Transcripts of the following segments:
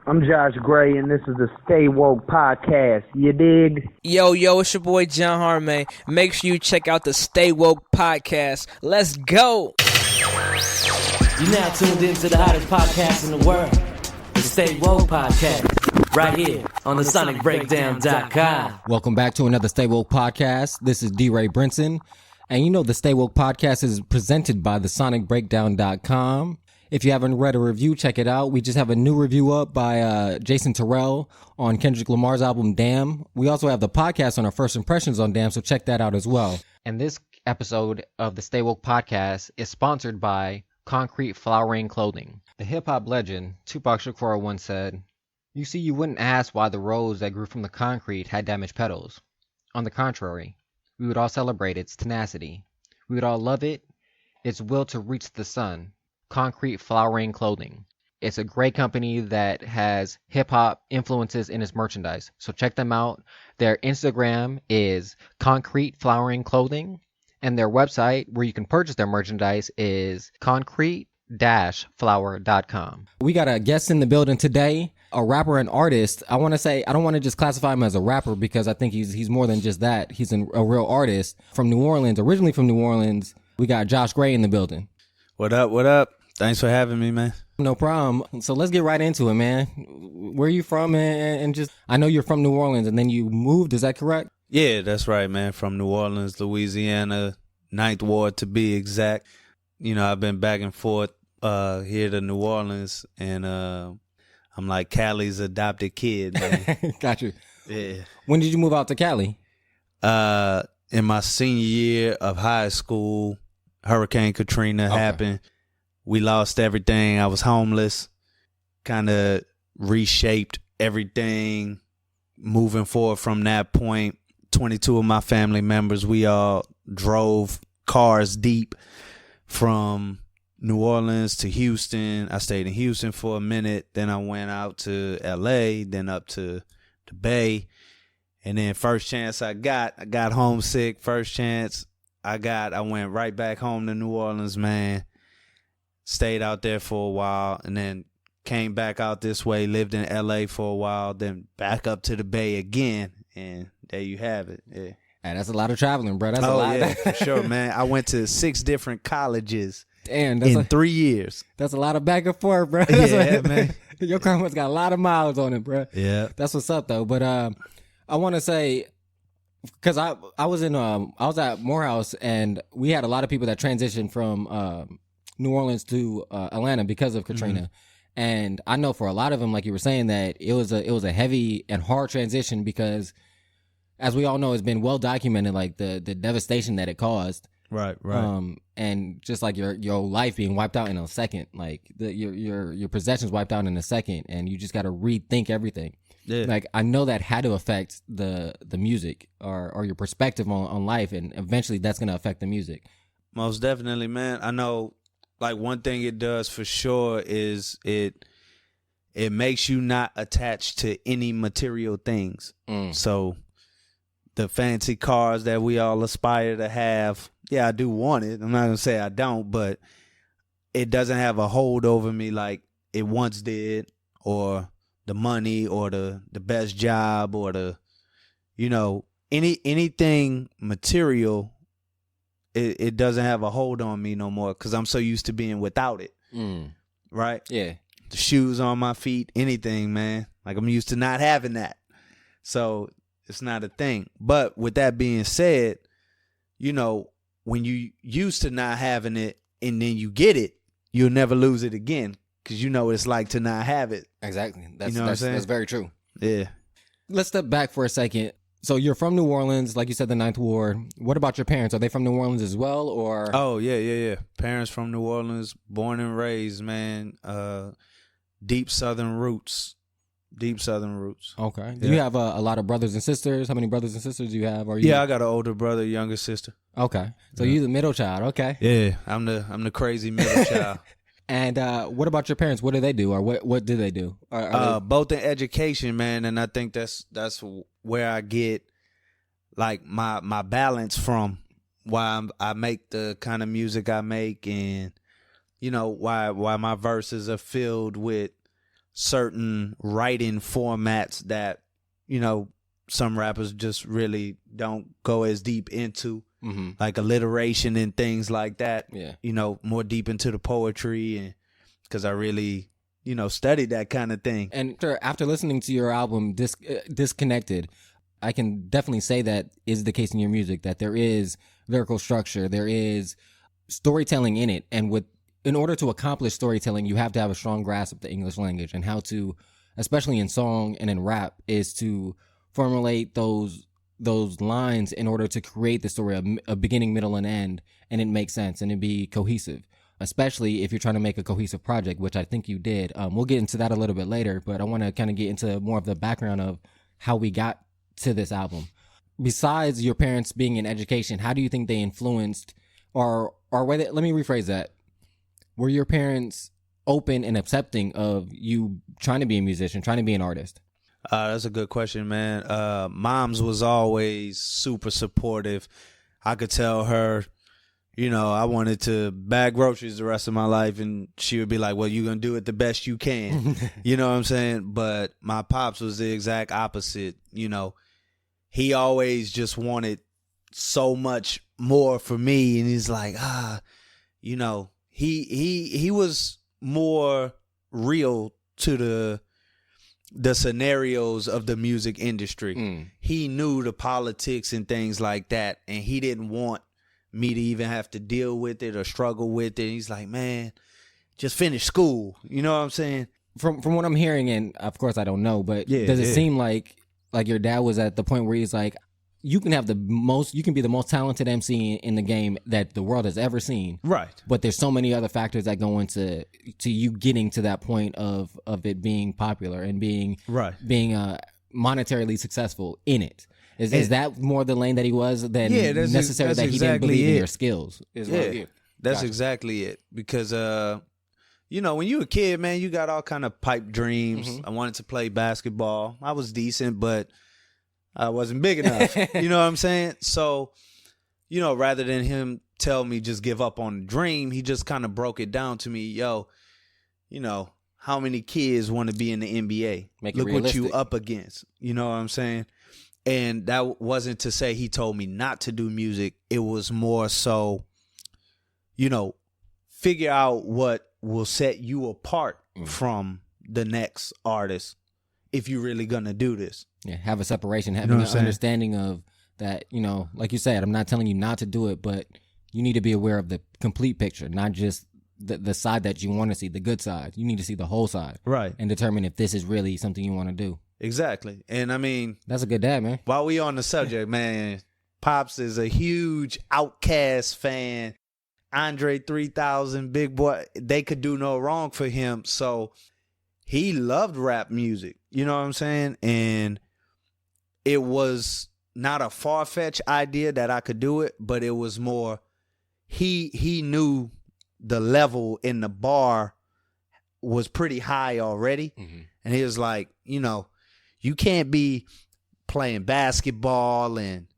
I'm Josh Gray, and this is the Stay Woke Podcast. You dig? Yo, it's your boy John Harmon. Make sure you check out the Stay Woke Podcast. Let's go! You're now tuned in to the hottest podcast in the world, the Stay Woke Podcast, right here on TheSonicBreakdown.com. Welcome back to another Stay Woke Podcast. This is D-Ray Brinson. And you know the Stay Woke Podcast is presented by TheSonicBreakdown.com. If you haven't read a review, check it out. We just have a new review up by Jason Terrell on Kendrick Lamar's album, Damn. We also have the podcast on our first impressions on Damn, so check that out as well. And this episode of the Stay Woke Podcast is sponsored by Concrete Flowering Clothing. The hip-hop legend Tupac Shakur once said, "You see, you wouldn't ask why the rose that grew from the concrete had damaged petals. On the contrary, we would all celebrate its tenacity. We would all love it, its will to reach the sun. Concrete Flowering Clothing. It's a great company that has hip-hop influences in its merchandise. So check them out. Their Instagram is Concrete Flowering Clothing. And their website, where you can purchase their merchandise, is concrete-flower.com. We got a guest in the building today, a rapper and artist. I want to say, I don't want to just classify him as a rapper because I think he's more than just that. He's a real artist from New Orleans, originally from New Orleans. We got Josh Gray in the building. What up? Thanks for having me, man. No problem. So let's get right into it, man. Where are you from? And just, I know you're from New Orleans and then you moved. Is that correct? Yeah, that's right, man. From New Orleans, Louisiana, 9th Ward to be exact. You know, I've been back and forth here to New Orleans, and I'm like Cali's adopted kid, man. Got you. Yeah. When did you move out to Cali? In my senior year of high school, Hurricane Katrina happened. We lost everything. I was homeless. Kind of reshaped everything. Moving forward from that point, 22 of my family members, we all drove cars deep from New Orleans to Houston. I stayed in Houston for a minute. Then I went out to LA, then up to the Bay. And then first chance I got homesick. First chance I went right back home to New Orleans, man. Stayed out there for a while and then came back out this way, lived in LA for a while, then back up to the Bay again. And there you have it. Yeah. Hey, that's a lot of traveling, bro. That's a lot. Yeah, for sure, man. I went to 6 different colleges in 3 years. That's a lot of back and forth, bro. Yeah, man. Your karma's got a lot of miles on it, bro. Yeah. That's what's up, though. But I want to say, because I was at Morehouse, and we had a lot of people that transitioned from New Orleans to Atlanta because of Katrina. Mm-hmm. And I know for a lot of them, like you were saying, that it was a heavy and hard transition because, as we all know, it's been well documented, like the devastation that it caused. Right. And just like your life being wiped out in a second, like your possessions wiped out in a second, and you just got to rethink everything. Yeah. Like, I know that had to affect the music or your perspective on life, and eventually that's going to affect the music. Most definitely, man. I know, like, one thing it does for sure is it makes you not attached to any material things. So the fancy cars that we all aspire to have, yeah, I do want it. I'm not going to say I don't, but it doesn't have a hold over me like it once did, or the money, or the best job, or the, you know, anything material. It doesn't have a hold on me no more because I'm so used to being without it. Right? Yeah. The shoes on my feet, anything, man. Like, I'm used to not having that. So it's not a thing. But with that being said, you know, when you used to not having it and then you get it, you'll never lose it again because you know what it's like to not have it. Exactly. You know what I'm saying? That's very true. Yeah. Let's step back for a second. So you're from New Orleans, like you said, the 9th Ward. What about your parents? Are they from New Orleans as well, or? Oh, yeah. Parents from New Orleans, born and raised, man. Deep Southern roots. Okay. Do you have a lot of brothers and sisters? How many brothers and sisters do you have? Yeah, I got an older brother, younger sister. Okay. So you're the middle child. Okay. Yeah, I'm the crazy middle child. And what about your parents? What do they do, or what do they do? Are they... Both in education, man, and I think that's where I get like my balance from. Why I make the kind of music I make, and you know why my verses are filled with certain writing formats that, you know, some rappers just really don't go as deep into, like alliteration and things like that. Yeah. You know, more deep into the poetry, and because I really, you know, studied that kind of thing. And after listening to your album, Disconnected, I can definitely say that is the case in your music, that there is lyrical structure, there is storytelling in it. And in order to accomplish storytelling, you have to have a strong grasp of the English language, and how to, especially in song and in rap, is to formulate those lines in order to create the story, a beginning, middle, and end, and it makes sense and it be cohesive, especially if you're trying to make a cohesive project, which I think you did. We'll get into that a little bit later, but I want to kind of get into more of the background of how we got to this album. Besides your parents being in education, how do you think they influenced, or whether, let me rephrase that. Were your parents open and accepting of you trying to be a musician, trying to be an artist? That's a good question, man. Mom's was always super supportive. I could tell her, you know, I wanted to bag groceries the rest of my life, and she would be like, well, you're going to do it the best you can. You know what I'm saying? But my pops was the exact opposite. You know, he always just wanted so much more for me, and he's like, you know, he was more real to the scenarios of the music industry. He knew the politics and things like that, and he didn't want me to even have to deal with it or struggle with it. He's like, man, just finish school. You know what I'm saying? From what I'm hearing, and of course I don't know, but does it seem like your dad was at the point where he's like, you can be the most talented MC in the game that the world has ever seen. Right. But there's so many other factors that go into you getting to that point of it being popular and being monetarily successful in it. Is that more the lane that he was than necessarily that he didn't believe in your skills? That's exactly it. Because you know, when you a kid, man, you got all kind of pipe dreams. I wanted to play basketball. I was decent, but I wasn't big enough. You know what I'm saying? So, you know, rather than him tell me just give up on the dream, he just kind of broke it down to me. Yo, you know, how many kids want to be in the NBA? Look what you up against. You know what I'm saying? And that wasn't to say he told me not to do music. It was more so, you know, figure out what will set you apart from the next artist if you're really going to do this. Yeah, have a separation, having an understanding of that, you know, like you said, I'm not telling you not to do it, but you need to be aware of the complete picture, not just the side that you want to see, the good side. You need to see the whole side. Right. And determine if this is really something you want to do. Exactly. And I mean, that's a good dad, man. While we on the subject, man, Pops is a huge Outkast fan. Andre 3000, Big Boy, they could do no wrong for him. So he loved rap music. You know what I'm saying? And it was not a far-fetched idea that I could do it, but it was more, he knew the level in the bar was pretty high already. And he was like, you know, you can't be playing basketball and,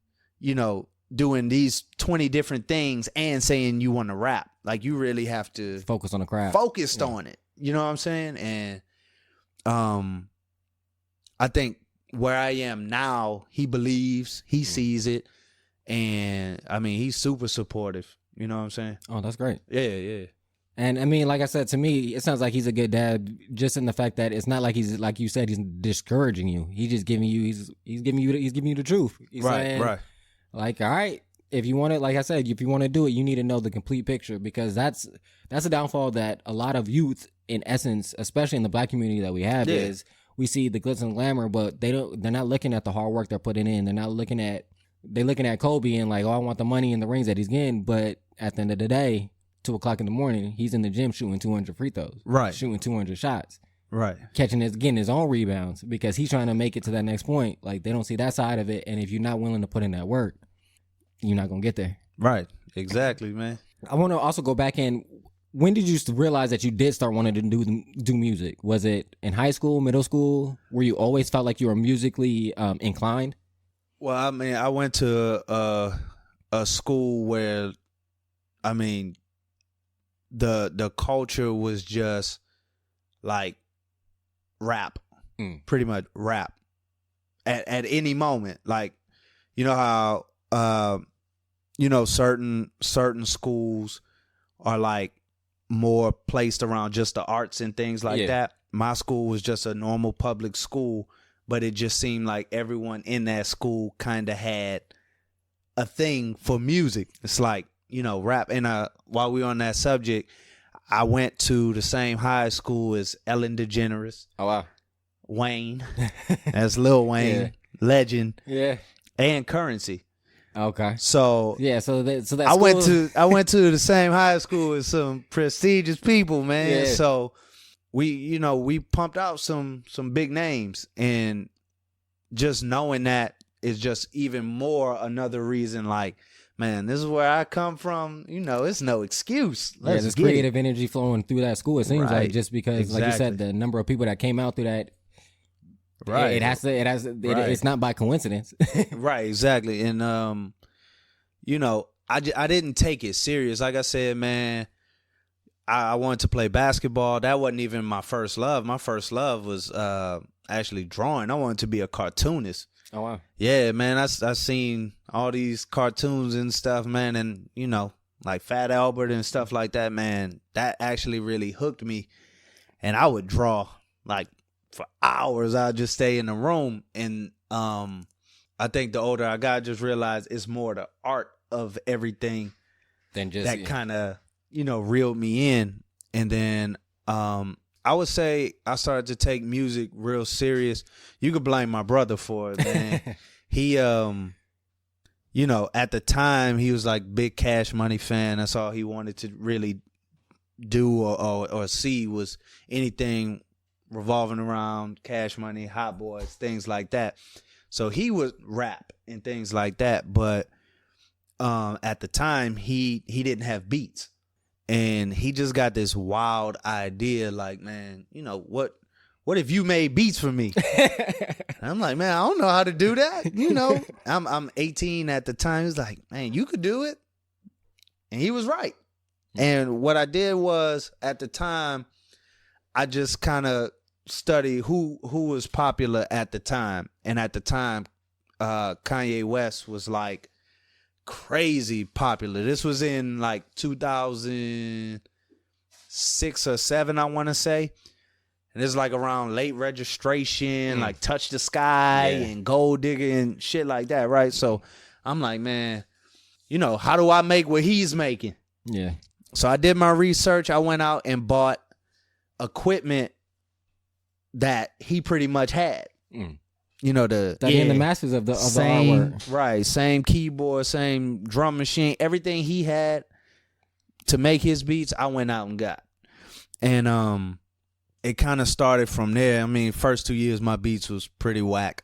you know, doing these 20 different things and saying you want to rap. Like, you really have to focus on the craft. Focused on it. You know what I'm saying? And I think where I am now, he believes, he sees it. And I mean, he's super supportive. You know what I'm saying? Oh, that's great. Yeah. And I mean, like I said, to me, it sounds like he's a good dad, just in the fact that it's not like he's, like you said, he's discouraging you. He's just giving you, he's giving you the truth. He's saying, right. Like, all right, if you want it, like I said, if you want to do it, you need to know the complete picture, because that's a downfall that a lot of youth, in essence, especially in the black community that we have, is we see the glitz and glamour, but they're not looking at the hard work they're putting in. They're looking at Kobe and like, oh, I want the money and the rings that he's getting, but at the end of the day, 2:00 in the morning, he's in the gym shooting 200 free throws, right? Shooting 200 shots, right? Getting his own rebounds, because he's trying to make it to that next point. Like, they don't see that side of it, and if you're not willing to put in that work, you're not gonna get there. Right? Exactly, man. I want to also go back in. When did you realize that you did start wanting to do music? Was it in high school, middle school? Were you always felt like you were musically inclined? Well, I mean, I went to a school where, I mean, the culture was just like rap, pretty much rap at any moment. Like, you know how, certain schools are like more placed around just the arts and things like that. My school was just a normal public school, but it just seemed like everyone in that school kind of had a thing for music. It's like, rap. And while we were on that subject, I went to the same high school as Ellen DeGeneres. Oh, wow. Wayne. That's Lil Wayne. Legend. Yeah. And Currency. Okay. So so that I went to the same high school as some prestigious people, man. Yeah. So we pumped out some big names, and just knowing that is just even more another reason, like, man, this is where I come from. It's no excuse. Let's there's get creative it. energy flowing through that school. It seems Right. like, just because, like you said, the number of people that came out through that, Right. It's not by coincidence. Right, exactly. And I didn't take it serious. Like I said, man, I wanted to play basketball. That wasn't even my first love. My first love was actually drawing. I wanted to be a cartoonist. Oh, wow. Yeah, man, I seen all these cartoons and stuff, man, and like Fat Albert and stuff like that, man. That actually really hooked me, and I would draw like for hours. I'd just stay in the room, and I think the older I got, I just realized it's more the art of everything Than just that kind of reeled me in. And then I would say I started to take music real serious. You could blame my brother for it, man. He at the time, he was like big Cash Money fan. That's all he wanted to really do or see was anything revolving around Cash Money, Hot Boys, things like that. So he would rap and things like that, but at the time he didn't have beats, and he just got this wild idea, like, man, what if you made beats for me? And I'm like, man, I don't know how to do that. I'm 18 at the time. He's like, man, you could do it, and he was right. And what I did was, at the time, I just kind of studied who was popular at the time. And at the time, Kanye West was like crazy popular. This was in like 2006 or 7, I want to say. And it's like around Late Registration, like Touch the Sky and Gold Digger and shit like that, right? So I'm like, man, how do I make what he's making? Yeah. So I did my research. I went out and bought equipment that he pretty much had. The masters of the same artwork. Right, same keyboard, same drum machine, everything he had to make his beats, I went out and got. And it kind of started from there. I mean, first 2 years my beats was pretty whack,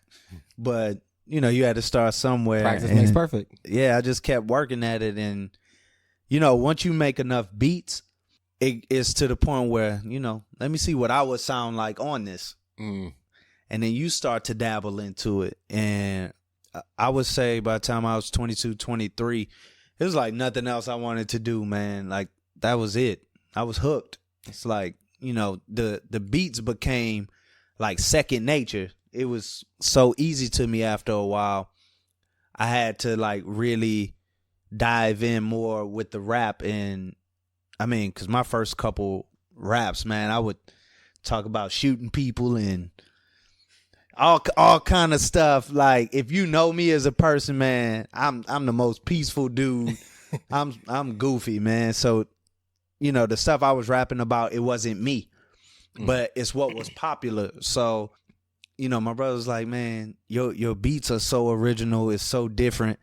but you had to start somewhere. Practice makes perfect. Yeah, I just kept working at it, and once you make enough beats, it is to the point where, let me see what I would sound like on this. And then you start to dabble into it. And I would say by the time I was 22, 23, it was like nothing else I wanted to do, man. Like, that was it. I was hooked. It's like, the beats became like second nature. It was so easy to me after a while. I had to like really dive in more with the rap. And I mean, because my first couple raps, man, I would talk about shooting people and all kind of stuff. Like, if you know me as a person, man, I'm the most peaceful dude. I'm goofy, man. So, the stuff I was rapping about, it wasn't me, but it's what was popular. So, my brother was like, man, your beats are so original. It's so different.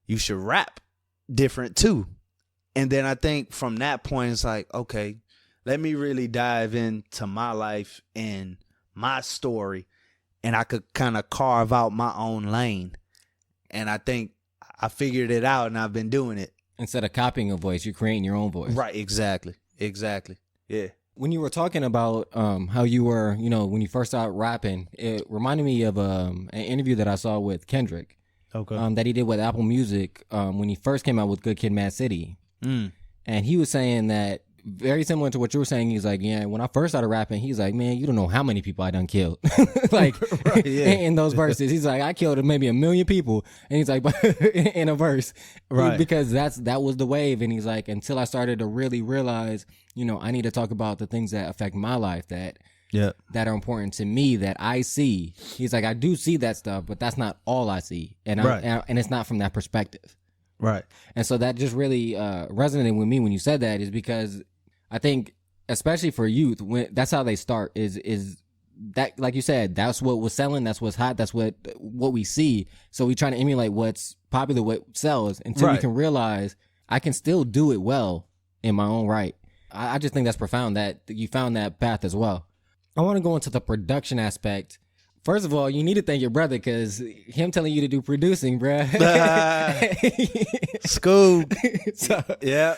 You should rap different too. And then I think from that point, it's like, okay, let me really dive into my life and my story, and I could kind of carve out my own lane. And I think I figured it out, and I've been doing it. Instead of copying a voice, you're creating your own voice. Right, exactly. Yeah. When you were talking about how you were, when you first started rapping, it reminded me of an interview that I saw with Kendrick. Okay. That he did with Apple Music when he first came out with Good Kid, Mad City. And he was saying that very similar to what you were saying. He's like, yeah, when I first started rapping, he's like, man, you don't know how many people I done killed. Like Right, yeah. in those verses. He's like, I killed maybe 1 million people. And he's like, in a verse. Right. Because that was the wave. And he's like, until I started to really realize, I need to talk about the things that affect my life that are important to me that I see. He's like, I do see that stuff, but that's not all I see. And and it's not from that perspective. Right. And so that just really resonated with me when you said that, is because I think, especially for youth, when that's how they start is that, like you said, that's what was selling, that's what's hot, that's what we see. So we try to emulate what's popular, what sells, until we can realize I can still do it well in my own right. I just think that's profound that you found that path as well. I want to go into the production aspect. First of all, you need to thank your brother, because him telling you to do producing, bruh. Scoob. So, Yeah.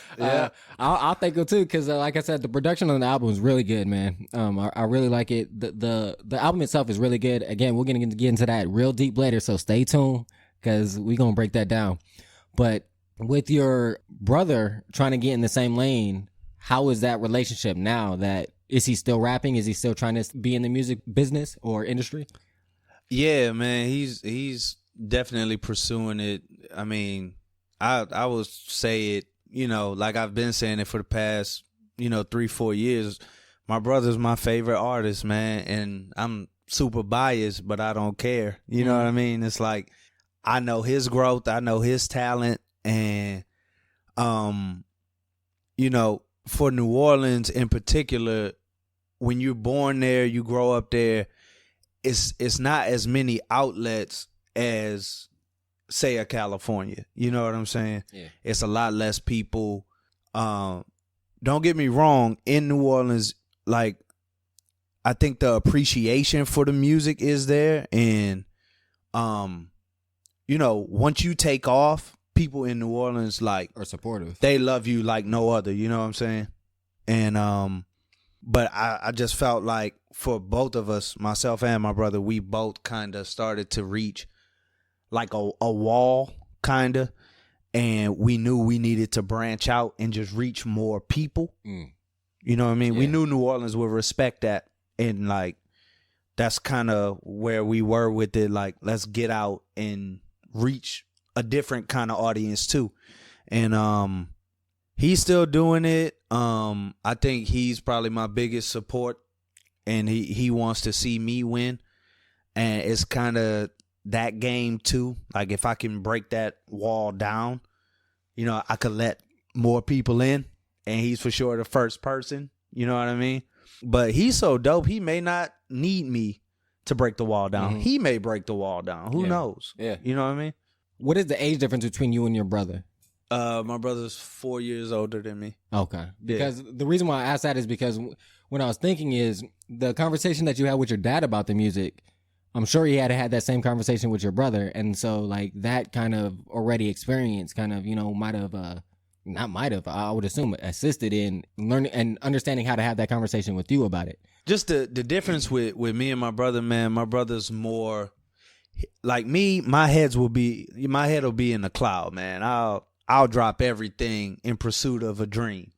I'll thank him too, because like I said, the production on the album is really good, man. I really like it. The album itself is really good. Again, we're gonna get into that real deep later, so stay tuned, because we're gonna break that down. But with your brother trying to get in the same lane, how is that relationship now? Is he still rapping? Is he still trying to be in the music business or industry? Yeah, man, he's definitely pursuing it. I mean, I would say it, like I've been saying it for the past, 3-4 years. My brother's my favorite artist, man, and I'm super biased, but I don't care. You know what I mean? It's like, I know his growth, I know his talent, and for New Orleans in particular, when you're born there, you grow up there, it's not as many outlets as, say, a California. You know what I'm saying? Yeah. It's a lot less people. Don't get me wrong, in New Orleans, like, I think the appreciation for the music is there, and once you take off, people in New Orleans like Are supportive. They love you like no other, you know what I'm saying? And but I just felt like for both of us, myself and my brother, we both kind of started to reach like a wall, kind of, and we knew we needed to branch out and just reach more people. You know what I mean? Yeah. We knew New Orleans would respect that, and like that's kind of where we were with it. Like, let's get out and reach a different kind of audience too. And he's still doing it. I think he's probably my biggest support, and he wants to see me win. And it's kind of that game too. Like, if I can break that wall down, I could let more people in, and he's for sure the first person. You know what I mean? But he's so dope, he may not need me to break the wall down. Mm-hmm. He may break the wall down. Who knows? Yeah. You know what I mean? What is the age difference between you and your brother? My brother's 4 years older than me. Okay. Because the reason why I asked that is because when I was thinking is the conversation that you had with your dad about the music, I'm sure he had that same conversation with your brother. And so like that kind of already experience kind of, I would assume assisted in learning and understanding how to have that conversation with you about it. Just the difference with me and my brother, man, my brother's more like me. My head will be in the cloud, man. I'll drop everything in pursuit of a dream.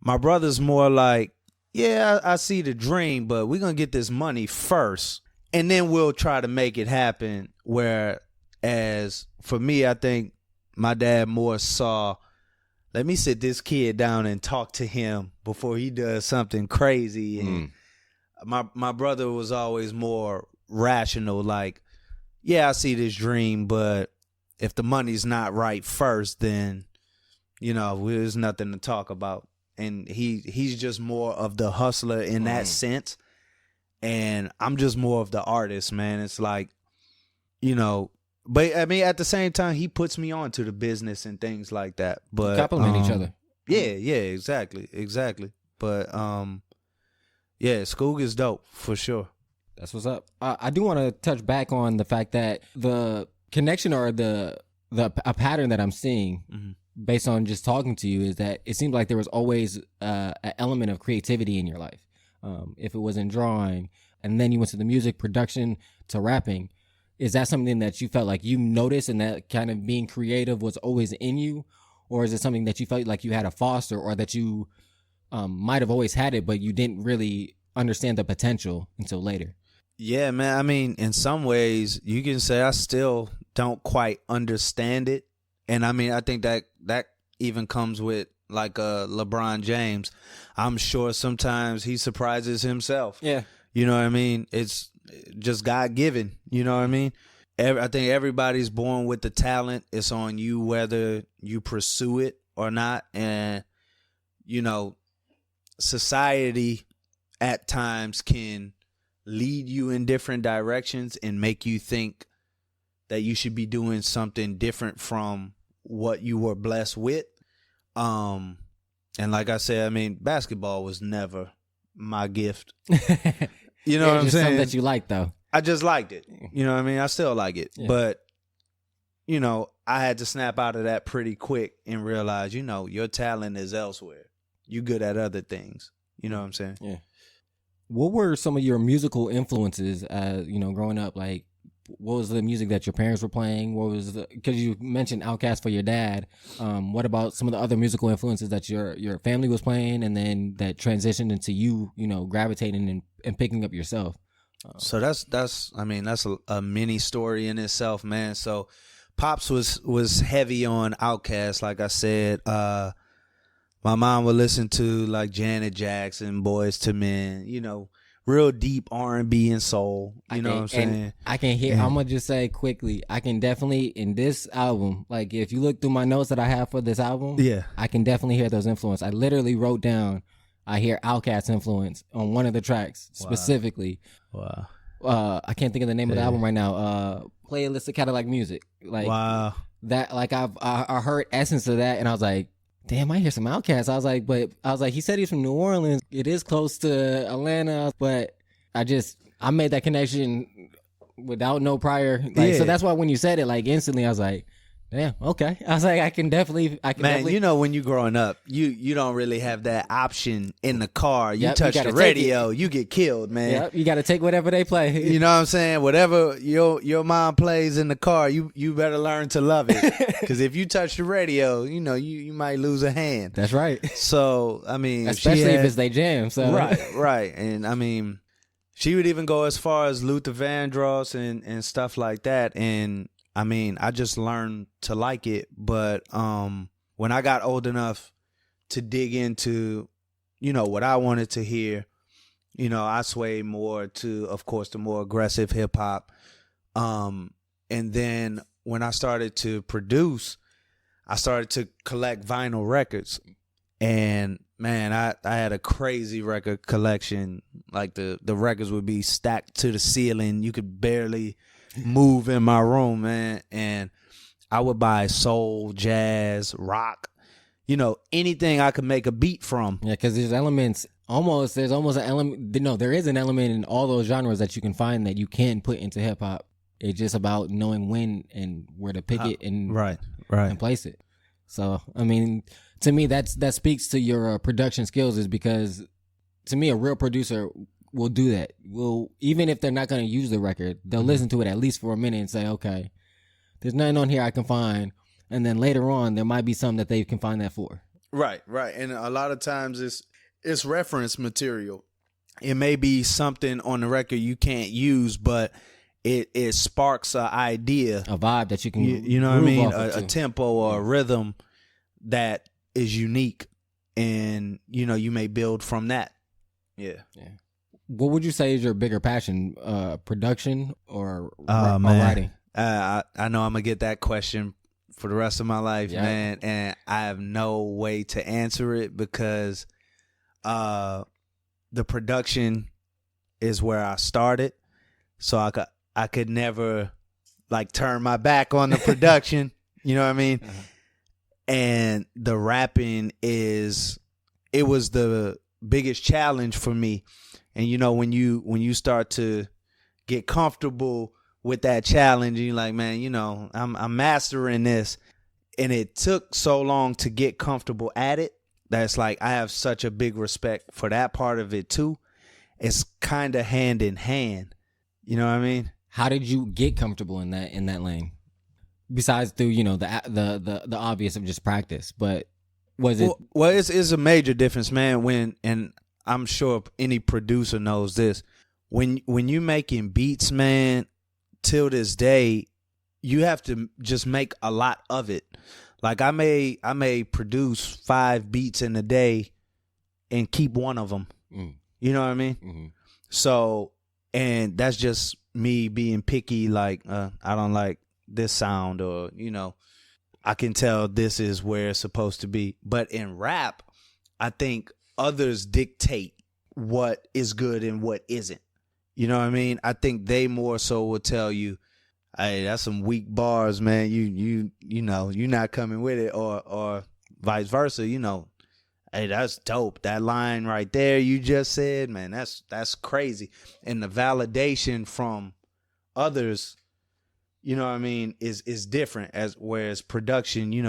My brother's more like, yeah, I see the dream, but we're going to get this money first, and then we'll try to make it happen. Whereas for me, I think my dad more saw, let me sit this kid down and talk to him before he does something crazy. And my brother was always more rational, like, yeah, I see this dream, but if the money's not right first, then, there's nothing to talk about. And he's just more of the hustler in that sense. And I'm just more of the artist, man. It's like, but I mean, at the same time, he puts me on to the business and things like that. But Compliment each other. Yeah, exactly. But Skoog is dope for sure. That's what's up. I do want to touch back on the fact that the connection or a pattern that I'm seeing based on just talking to you is that it seems like there was always an element of creativity in your life. If it was in drawing, and then you went to the music production to rapping, is that something that you felt like you noticed and that kind of being creative was always in you? Or is it something that you felt like you had to foster or that you might have always had it, but you didn't really understand the potential until later. Yeah, man. I mean, in some ways, you can say I still don't quite understand it. And I mean, I think that even comes with like LeBron James. I'm sure sometimes he surprises himself. Yeah. You know what I mean? It's just God given. You know what I mean? I think everybody's born with the talent. It's on you whether you pursue it or not. And, you know, society at times can lead you in different directions and make you think that you should be doing something different from what you were blessed with. And like I said, I mean, basketball was never my gift. You know what I'm saying? Something that you like, though. I just liked it. You know what I mean? I still like it. Yeah. But, you know, I had to snap out of that pretty quick and realize, you know, your talent is elsewhere. You good at other things. You know what I'm saying? Yeah. What were some of your musical influences, you know, growing up? Like, what was the music that your parents were playing? What was because you mentioned Outkast for your dad. What about some of the other musical influences that your family was playing, and then that transitioned into you know, gravitating and picking up yourself? So that's I mean, that's a mini story in itself, man. So Pops was heavy on Outkast, like I said. My mom would listen to like Janet Jackson, Boys to Men, you know, real deep R&B and soul. You know what I'm saying? I can hear. I'm gonna just say quickly. I can definitely in this album, like if you look through my notes that I have for this album, Yeah. I can definitely hear those influences. I literally wrote down. I hear Outkast influence on one of the tracks specifically. Wow. I can't think of the name of the album right now. Playlist of Cadillac Music. Like Wow. that. Like I heard essence of that, and I was like, damn, I hear some Outkast. I was like, he said he's from New Orleans. It is close to Atlanta, but I made that connection without no prior. Like, so that's why when you said it, like instantly, I was like, damn, okay. I was like, I can definitely. Man, you know, when you growing up, you don't really have that option in the car. You Yep, touch you the gotta take radio, you get killed, man. Yep, you got to take whatever they play. You know what I'm saying? Whatever your mom plays in the car, you better learn to love it. Because if you touch the radio, you know, you might lose a hand. That's right. So, I mean, Especially if it's they jam. So Right. And I mean, she would even go as far as Luther Vandross and stuff like that. And I mean, I just learned to like it. But when I got old enough to dig into, you know, what I wanted to hear, you know, I swayed more to, of course, the more aggressive hip hop. And then when I started to produce, I started to collect vinyl records. And man, I had a crazy record collection. Like the records would be stacked to the ceiling. You could barely move in my room, man. And I would buy soul, jazz, rock, you know, anything I could make a beat from. Yeah, because there's almost an element. No, there is an element in all those genres that you can find that you can put into hip hop. It's just about knowing when and where to pick it and and place it. So, I mean, to me, that speaks to your production skills, is because to me, a real producer will do that. Will, even if they're not going to use the record, they'll listen to it at least for a minute and say, okay, there's nothing on here I can find. And then later on, there might be something that they can find that for. Right. And a lot of times it's reference material. It may be something on the record you can't use, but it sparks an idea, a vibe that you can, you know what I mean? A tempo or a rhythm that is unique, and you know, you may build from that. Yeah. What would you say is your bigger passion, production or writing? I know I'm gonna get that question for the rest of my life, Yeah. man, and I have no way to answer it because the production is where I started, so I could never like turn my back on the production. You know what I mean? Uh-huh. And the rapping was the biggest challenge for me. And you know, when you start to get comfortable with that challenge, you're like, man, you know, I'm mastering this. And it took so long to get comfortable at it. That's like, I have such a big respect for that part of it too. It's kind of hand in hand. You know what I mean? How did you get comfortable in that lane? Besides through, you know, the obvious of just practice, but Was it? Well, it's a major difference, man. And I'm sure any producer knows this. When you making beats, man, till this day, you have to just make a lot of it. Like I may produce 5 beats in a day and keep one of them. You know what I mean? Mm-hmm. So, and that's just me being picky. Like I don't like this sound, or I can tell this is where it's supposed to be. But in rap, I think others dictate what is good and what isn't. You know what I mean? I think they more so will tell you, hey, that's some weak bars, man. You know, you're not coming with it, or vice versa. Hey, that's dope. That line right there you just said, man, that's crazy. And the validation from others, you know what I mean, is different. Whereas production, you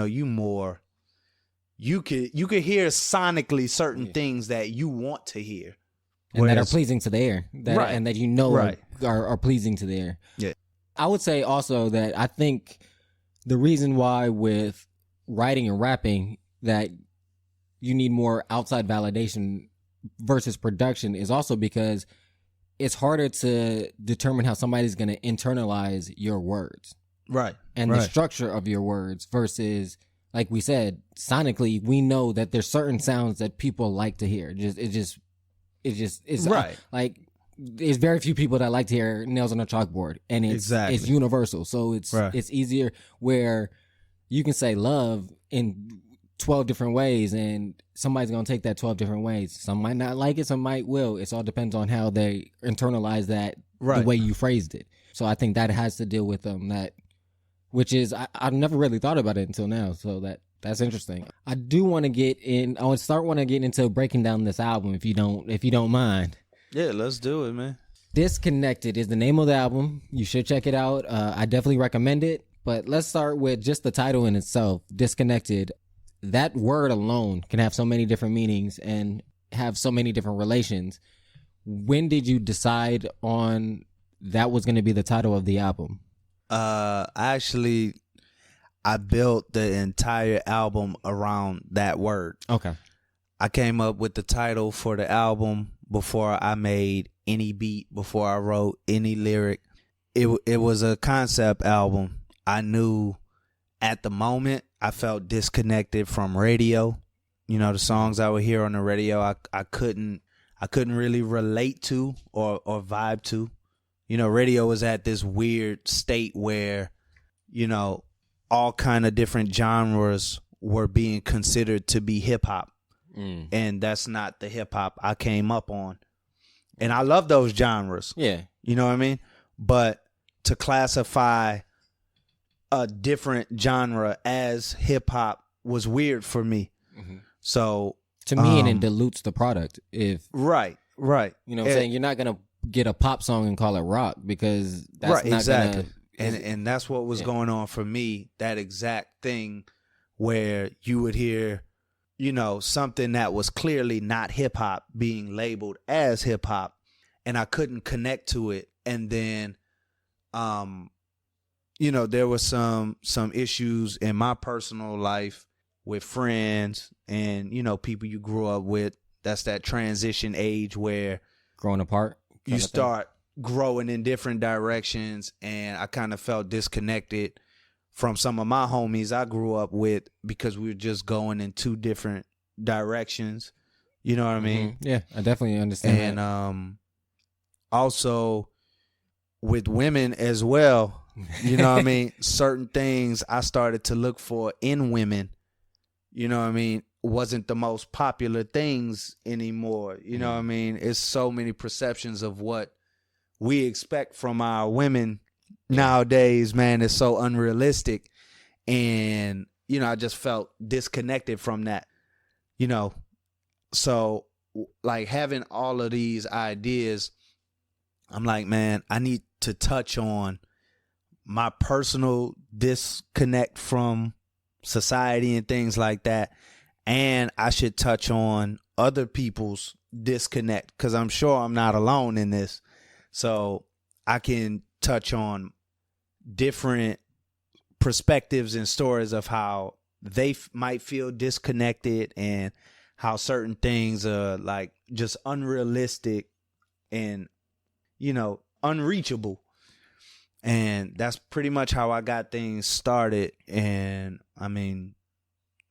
could hear sonically certain things that you want to hear. And that are pleasing to the ear. Right. And that are pleasing to the ear. Yeah. I would say also that I think the reason why with writing and rapping that you need more outside validation versus production is also because it's harder to determine how somebody's going to internalize your words. Right. And the structure of your words versus, like we said, sonically, we know that there's certain sounds that people like to hear. It's right. Like, there's very few people that like to hear nails on a chalkboard, and it's universal. So it's easier where you can say love in 12 different ways, and somebody's going to take that 12 different ways. Some might not like it, some might will. It all depends on how they internalize that, the way you phrased it. So I think that has to deal with which is, I've never really thought about it until now. So that's interesting. I do want to get into breaking down this album if you don't mind. Yeah, let's do it, man. Disconnected is the name of the album. You should check it out. I definitely recommend it. But let's start with just the title in itself, Disconnected. That word alone can have so many different meanings and have so many different relations. When did you decide on that was going to be the title of the album? I built the entire album around that word. Okay. I came up with the title for the album before I made any beat, before I wrote any lyric. It was a concept album. I knew at the moment I felt disconnected from radio. The songs I would hear on the radio, I couldn't really relate to or vibe to. Radio was at this weird state where, all kind of different genres were being considered to be hip hop. And that's not the hip hop I came up on. And I love those genres. Yeah. You know what I mean? But to classify a different genre as hip hop was weird for me. Mm-hmm. So to me, and it dilutes the product. Right. You know what I'm saying? You're not going to get a pop song and call it rock because that's not exactly. And that's what was going on for me. That exact thing where you would hear, something that was clearly not hip hop being labeled as hip hop, and I couldn't connect to it. And then, there was some issues in my personal life with friends and, people you grew up with. That's that transition age where growing apart, you start growing in different directions, and I kind of felt disconnected from some of my homies I grew up with because we were just going in 2 different directions. You know what I mean? Mm-hmm. Yeah, I definitely understand. And also with women as well, you know what I mean? Certain things I started to look for in women, you know what I mean, wasn't the most popular things anymore. You know what I mean? It's so many perceptions of what we expect from our women nowadays, man. It's so unrealistic. And, I just felt disconnected from that, So, like, having all of these ideas, I'm like, man, I need to touch on my personal disconnect from society and things like that. And I should touch on other people's disconnect because I'm sure I'm not alone in this. So I can touch on different perspectives and stories of how they might feel disconnected, and how certain things are like just unrealistic and, unreachable. And that's pretty much how I got things started. And I mean,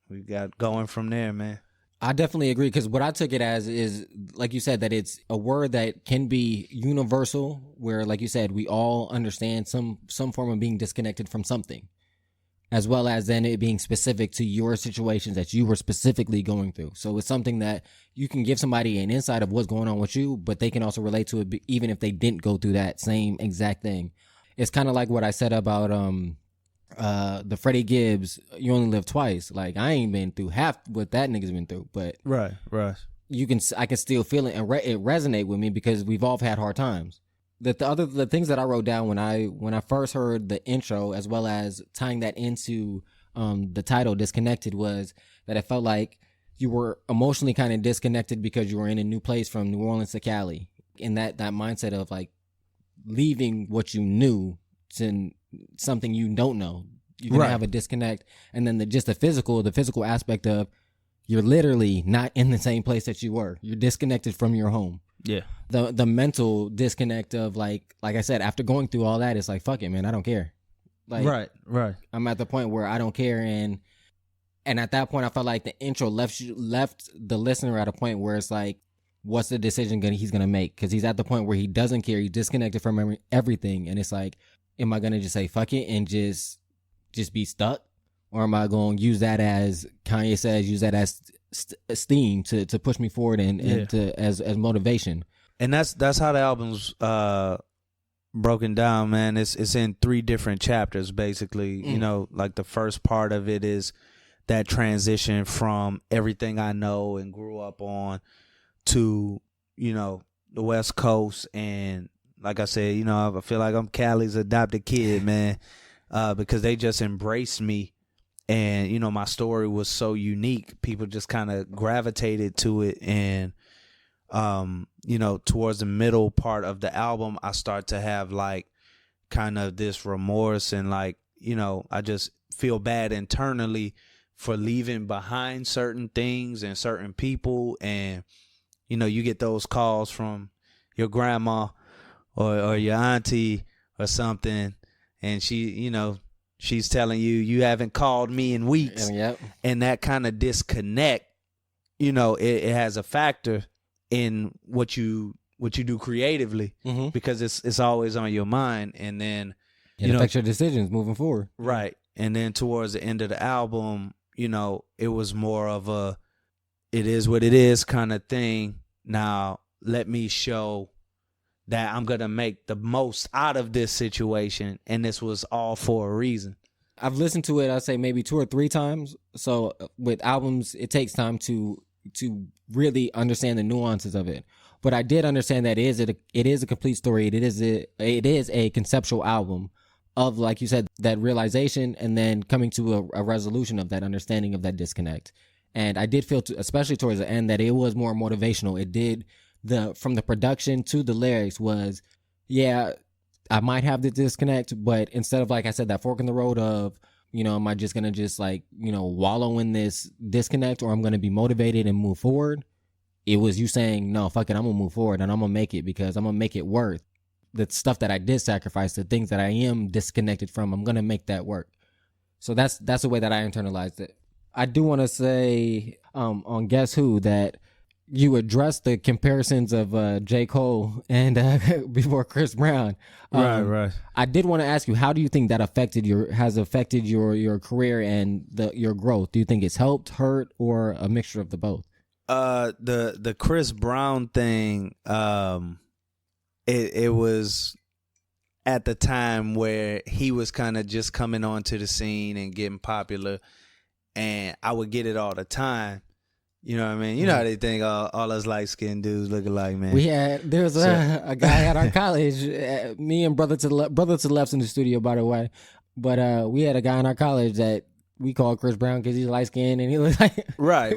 we got going from there, man. I definitely agree, because what I took it as is, like you said, that it's a word that can be universal, where, like you said, we all understand some form of being disconnected from something, as well as then it being specific to your situations that you were specifically going through. So it's something that you can give somebody an insight of what's going on with you, but they can also relate to it even if they didn't go through that same exact thing. It's kind of like what I said about the Freddie Gibbs, You Only Live Twice. Like, I ain't been through half what that nigga's been through, but right. I can still feel it, and it resonate with me because we've all had hard times. The things that I wrote down when I first heard the intro, as well as tying that into the title Disconnected, was that I felt like you were emotionally kind of disconnected because you were in a new place from New Orleans to Cali, in that mindset of like leaving what you knew to something you don't know. You're gonna have a disconnect. And then the physical aspect of, you're literally not in the same place that you were. You're disconnected from your home. Yeah. The mental disconnect of like I said, after going through all that, it's like, fuck it, man, I don't care. Like, right. I'm at the point where I don't care, and at that point I felt like the intro left the listener at a point where it's like, what's the decision he's gonna make? Because he's at the point where he doesn't care. He's disconnected from everything, and it's like, am I gonna just say fuck it and just be stuck, or am I gonna use that, as Kanye says, use that as steam to push me forward and to as motivation? And that's how the album's broken down, man. It's in 3 different chapters, basically. Like the first part of it is that transition from everything I know and grew up on to, the West Coast. And like I said, I feel like I'm Cali's adopted kid, man, because they just embraced me. And, my story was so unique. People just kind of gravitated to it. And, towards the middle part of the album, I start to have like kind of this remorse, and like, I just feel bad internally for leaving behind certain things and certain people. And, you get those calls from your grandma or your auntie or something, and she's telling you haven't called me in weeks. Yep. And that kind of disconnect, it has a factor in what you do creatively, because it's always on your mind. And then it affects your decisions moving forward. Right. And then towards the end of the album, it was more of a, it is what it is kind of thing. Now let me show that I'm going to make the most out of this situation. And this was all for a reason. I've listened to it, I'd say maybe 2 or 3 times. So with albums, it takes time to really understand the nuances of it. But I did understand that it is a complete story. It is a conceptual album of, like you said, that realization, and then coming to a resolution of that understanding of that disconnect. And I did feel, especially towards the end, that it was more motivational. It did, from the production to the lyrics was, I might have the disconnect, but instead of, like I said, that fork in the road of, am I just going to just like, wallow in this disconnect, or I'm going to be motivated and move forward? It was you saying, no, fuck it, I'm going to move forward and I'm going to make it, because I'm going to make it worth the stuff that I did sacrifice, the things that I am disconnected from. I'm going to make that work. So that's the way that I internalized it. I do want to say on Guess Who that you addressed the comparisons of J. Cole and before Chris Brown. Right. I did want to ask you, how do you think that has affected your career and your growth? Do you think it's helped, hurt, or a mixture of the both? The Chris Brown thing, it was at the time where he was kind of just coming onto the scene and getting popular, and I would get it all the time. You know what I mean? You know how they think all us light-skinned dudes look alike, man. There was a guy at our college, me and brother to the left's in the studio, by the way. But we had a guy in our college that we called Chris Brown because he's light-skinned and he looks like... Right.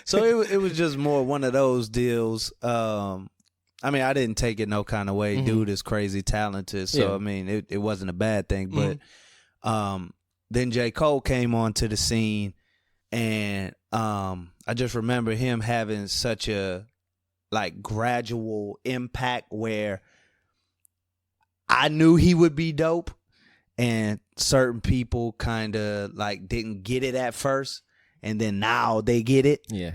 So it was just more one of those deals. I mean, I didn't take it no kind of way. Dude is crazy talented. So, I mean, it wasn't a bad thing. But then J. Cole came onto the scene, and I just remember him having such a like gradual impact where I knew he would be dope, and certain people kind of like didn't get it at first, and then now they get it. Yeah.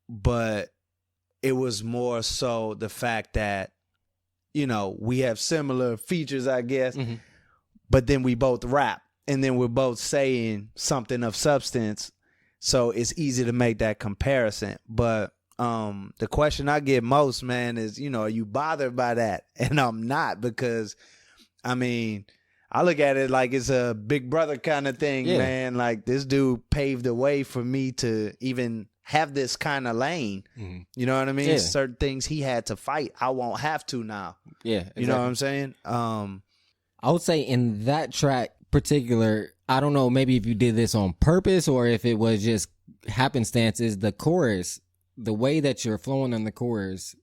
But it was more so the fact that, you know, we have similar features, I guess, but then we both rap, and then we're both saying something of substance, so it's easy to make that comparison. But the question I get most, man, is, you know, are you bothered by that? And I'm not, because I mean, I look at it like it's a big brother kind of thing, man. Like, this dude paved the way for me to even have this kind of lane. You know what I mean? Yeah. Certain things he had to fight, I won't have to now. Yeah. Exactly. You know what I'm saying? I would say in that track particular, I don't know, maybe if you did this on purpose or if it was just happenstances, the chorus, the way that you're flowing on the chorus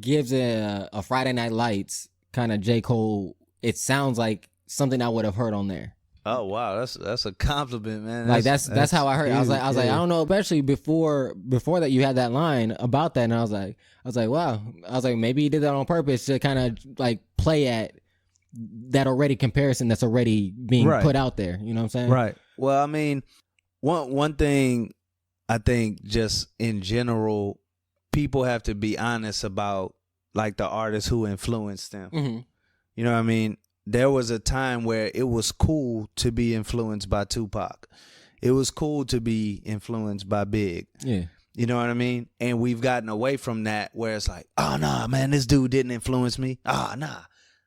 gives a Friday Night Lights kind of J. Cole. It sounds like something I would have heard on there. Oh wow, that's a compliment, man. Like that's how I heard it. I was like, I don't know, especially before that you had that line about that, and I was like, wow. I was like, maybe he did that on purpose to kind of like play at that already comparison that's already being put out there. You know what I'm saying? Right. Well, I mean, one thing I think just in general, people have to be honest about like the artists who influenced them. You know what I mean? There was a time where it was cool to be influenced by Tupac. It was cool to be influenced by Big. Yeah. You know what I mean? And we've gotten away from that where it's like, oh, nah, man, this dude didn't influence me. Oh, nah,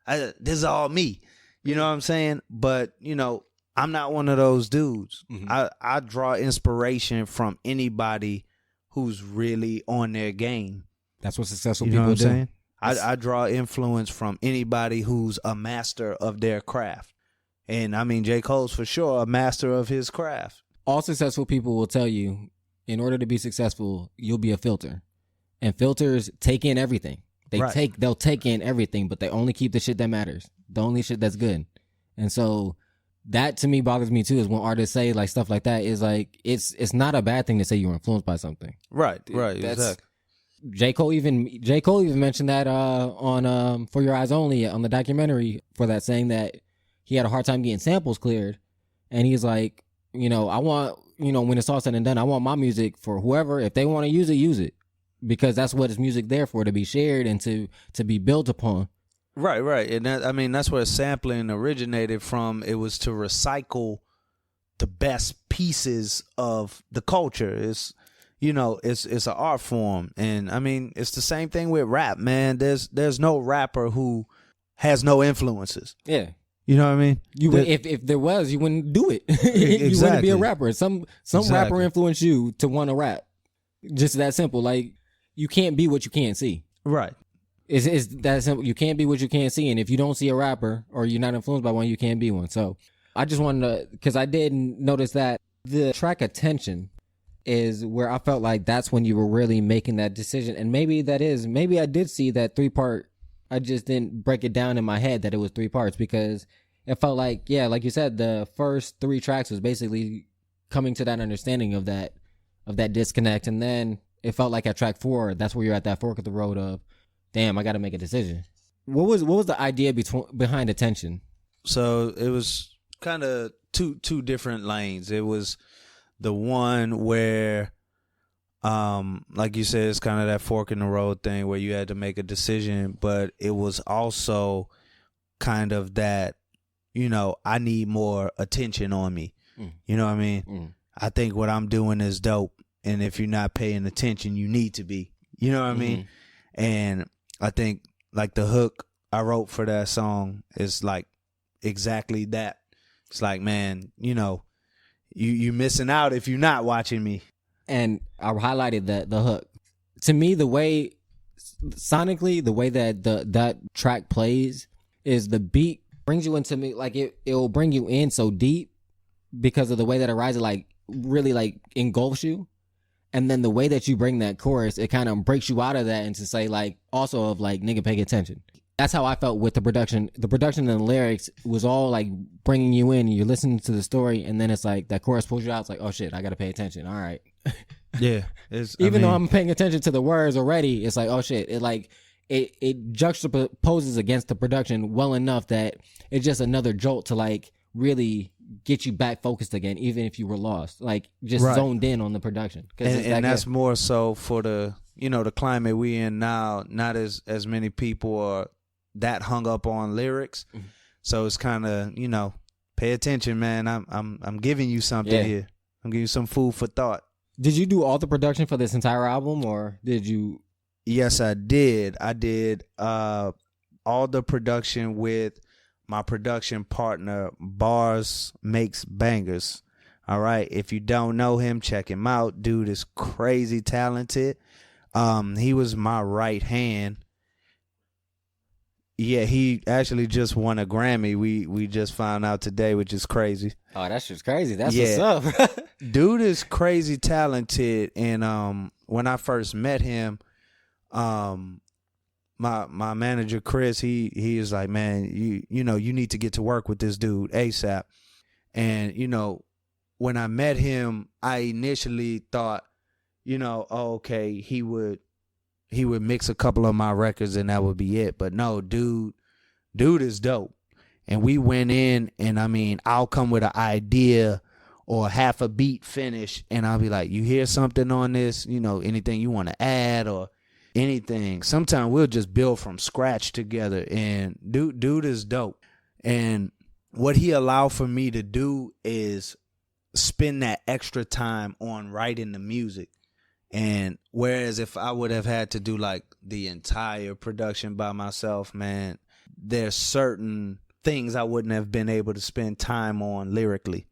this is all me. You know what I'm saying? But, you know, I'm not one of those dudes. I draw inspiration from anybody who's really on their game. That's what successful You know people what I'm do. saying? I draw influence from anybody who's a master of their craft. And I mean, J. Cole's for sure a master of his craft. All successful people will tell you, in order to be successful, you'll be a filter. And filters take in everything. They'll take in everything, but they only keep the shit that matters. The only shit that's good. And so that to me bothers me too, is when artists say like stuff like that, is like it's not a bad thing to say you were influenced by something. Right, That's, exactly. J. Cole even mentioned that on For Your Eyes Only on the documentary for that, saying that he had a hard time getting samples cleared, and he's like, you know, I want, you know, when it's all said and done, I want my music for whoever, if they want to use it, because that's what is music there for, to be shared and to be built upon. Right, and that, I mean, that's where sampling originated from. It was to recycle the best pieces of the culture. It's, you know, it's an art form. And I mean, it's the same thing with rap, man. There's no rapper who has no influences. Yeah. You know what I mean? If there was, you wouldn't do it. You wouldn't be a rapper. Some rapper influenced you to want to rap. Just that simple. Like, you can't be what you can't see. Right. It's that simple. You can't be what you can't see. And if you don't see a rapper or you're not influenced by one, you can't be one. So I just wanted to, because I did notice that the track Attention is where I felt like that's when you were really making that decision. And maybe I did see that 3-part. I just didn't break it down in my head that it was 3 parts, because it felt like, yeah, like you said, the first 3 tracks was basically coming to that understanding of that disconnect. And then it felt like at track 4, that's where you're at that fork of the road of, damn, I got to make a decision. What was the idea behind Attention? So it was kind of two different lanes. It was the one where, like you said, it's kind of that fork in the road thing where you had to make a decision, but it was also kind of that, you know, I need more attention on me. You know what I mean? I think what I'm doing is dope, and if you're not paying attention, you need to be. You know what I mean? And I think like the hook I wrote for that song is like exactly that. It's like, man, you know, you missing out if you're not watching me. And I highlighted the hook. To me, the way sonically, the way that that track plays is the beat brings you into me, like it will bring you in so deep because of the way that it rises, like really like engulfs you. And then the way that you bring that chorus, it kind of breaks you out of that and to say like also of like, nigga, pay attention. That's how I felt with the production. The production and the lyrics was all like bringing you in. You're listening to the story, and then it's like that chorus pulls you out. It's like, oh shit, I got to pay attention. All right. Yeah. Even though I'm paying attention to the words already, it's like, oh shit. It juxtaposes against the production well enough that it's just another jolt to like really get you back focused again, even if you were lost, like just zoned in on the production. And that's more so for the the climate we in now. Not as many people are that hung up on lyrics, so it's kind of pay attention, man. I'm giving you something here. I'm giving you some food for thought. Did you do all the production for this entire album, or did you? Yes, I did. I did all the production with my production partner, Bars Makes Bangers. All right. If you don't know him, check him out. Dude is crazy talented. He was my right hand. Yeah, he actually just won a Grammy. We just found out today, which is crazy. Oh, that's just crazy. That's what's up. Dude is crazy talented. And when I first met him, my manager Chris, he is like, man, you need to get to work with this dude ASAP. And when I met him, I initially thought, okay, he would mix a couple of my records and that would be it. But no, dude is dope. And we went in, and I mean, I'll come with an idea or half a beat finish, and I'll be like, you hear something on this, anything you want to add or anything. Sometimes we'll just build from scratch together, and dude is dope. And what he allowed for me to do is spend that extra time on writing the music. And whereas if I would have had to do like the entire production by myself, man, there's certain things I wouldn't have been able to spend time on lyrically.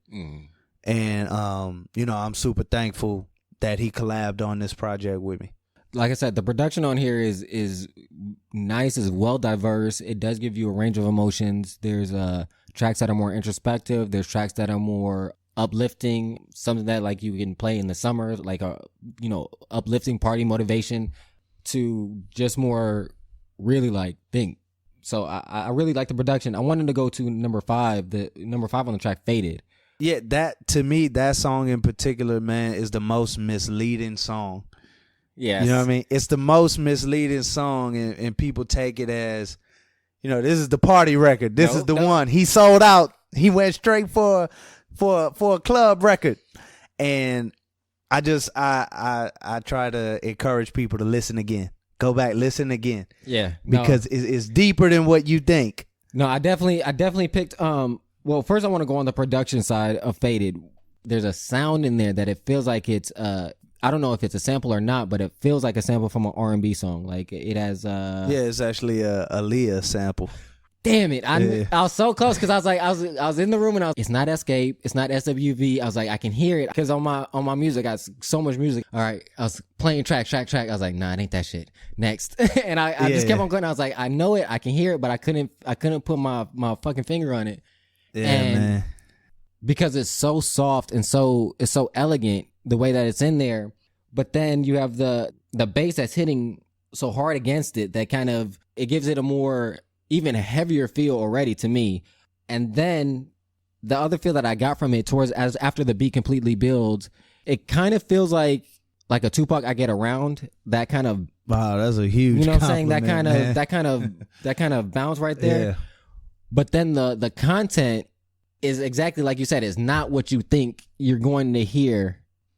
And I'm super thankful that he collabed on this project with me. Like I said, the production on here is nice, is well diverse. It does give you a range of emotions. There's tracks that are more introspective. There's tracks that are more uplifting, something that like you can play in the summer, like a uplifting party motivation, to just more really like think. So I really like the production. I wanted to go to number 5, the number 5 on the track, Faded. Yeah, that to me, that song in particular, man, is the most misleading song. Yes. You know what I mean? It's the most misleading song, and people take it as, this is the party record. This is the one. He sold out. He went straight for a club record. And I try to encourage people to listen again. Go back, listen again. Yeah. Because it's deeper than what you think. No, I definitely picked well, first I want to go on the production side of Faded. There's a sound in there that it feels like it's I don't know if it's a sample or not, but it feels like a sample from an R&B song. Like it has yeah, it's actually a Aaliyah sample. Damn it. I was so close because I was in the room and it's not Escape, it's not SWV. I was like, I can hear it because on my music I got so much music. All right, I was playing track. I was like, nah, it ain't that shit. Next. And I just kept on going. I was like, I know it, I can hear it, but I couldn't put my fucking finger on it. Yeah, and man. Because it's so soft and it's so elegant the way that it's in there, but then you have the bass that's hitting so hard against it that kind of it gives it a more even heavier feel already to me. And then the other feel that I got from it after the beat completely builds, it kind of feels like a Tupac I Get Around, that kind of, wow, that's a huge, I'm saying, that kind of bounce right there. Yeah. But then the content is exactly like you said, it's not what you think you're going to hear,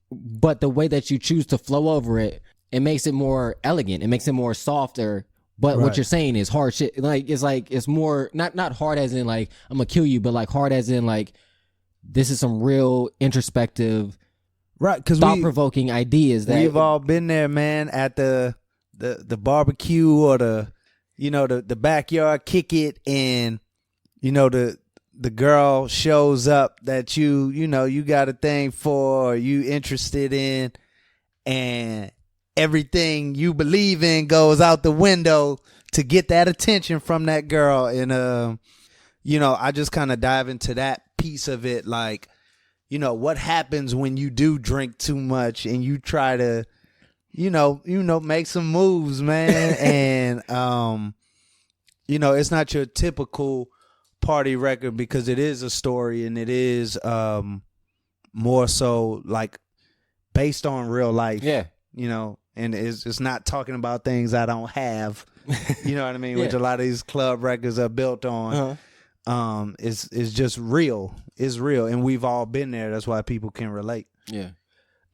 but the way that you choose to flow over it, it makes it more elegant. It makes it more softer. But what you're saying is hard shit. It's more not hard as in like I'm gonna kill you, but like hard as in like this is some real introspective, because thought-provoking ideas that we've all been there, man, at the barbecue or the backyard kick it, and the girl shows up that you got a thing for, or you interested in, and everything you believe in goes out the window to get that attention from that girl. And I just kind of dive into that piece of it, like, what happens when you do drink too much and you try to make some moves, man. And it's not your typical party record because it is a story and it is more so like based on real life. Yeah. And it's not talking about things I don't have. You know what I mean? Yeah. Which a lot of these club records are built on. It's just real. It's real, and we've all been there. That's why people can relate. Yeah.